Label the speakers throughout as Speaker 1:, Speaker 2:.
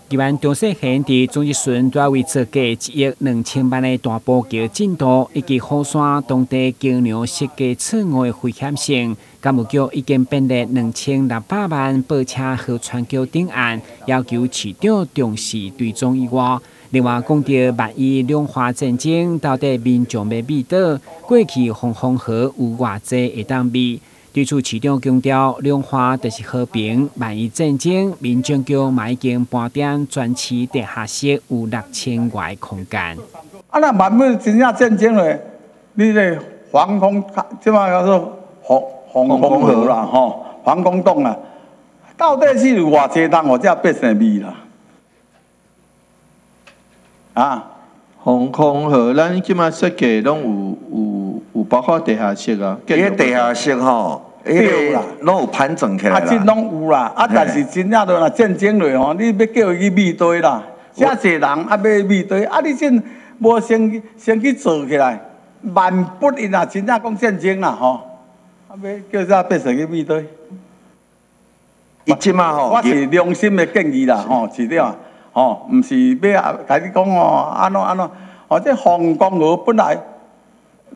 Speaker 1: 台湾中小县伫总日顺在为做价1亿2000万的大补桥进度，以及虎山当地桥梁设计错误的危险性，干务局已经编列2600万报车和传桥定案，要求市长重视追踪以外。另外，讲到万一量化战争到底民众要避倒，过去风河有偌济会当避？对此，市长强调，量化就是和平，万一战争，民众桥嘛已经搬点专区地下室有6000外空间。
Speaker 2: 啊，那万一真正战争咧，你咧防空，即马叫做防空河啦，吼，防空洞啦，到底是有偌济人或者百姓避啦？啊，
Speaker 3: 防空河，咱即马设计拢有包括地下室啊，
Speaker 4: 迄地下室吼，迄个拢有盘整起来啦。
Speaker 2: 啊，这拢有啦，啊，但是真正就若战争咧吼，你要叫伊去面对啦，遮济人啊要面对，啊，你真无先去做起来，万不因若真正讲战争啦吼，啊要叫遮百姓去面对。
Speaker 4: 伊即马吼，
Speaker 2: 我是良心的建议啦，吼，市长，吼，毋是要甲你讲哦，安怎，哦，这防空河本来。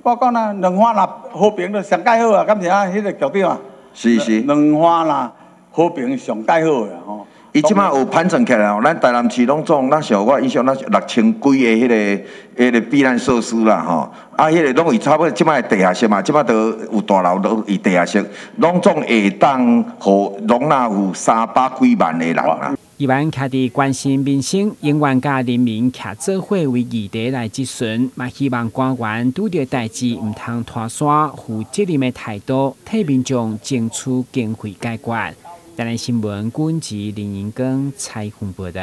Speaker 2: 我讲啦，两岸若和平就上介好啊，敢是啊？迄个局长啊，
Speaker 4: 是，
Speaker 2: 两岸若和平上介好啊，吼。
Speaker 4: 伊即马有盘整起来哦，咱台南市拢总，咱像我印象，咱6000几个迄个避难设施啦，吼，啊，迄个拢有差不多，即马地下室嘛，即马都有大楼都有地下室，拢总会当互容纳有300几万的人啦。
Speaker 1: 台湾徛伫关心民生，永远甲人民徛做伙为议题来质询，嘛希望官员拄着代志毋通拖沙，负责任的态度，替民众争取经费解决。台南新闻，军事林英光采访报道。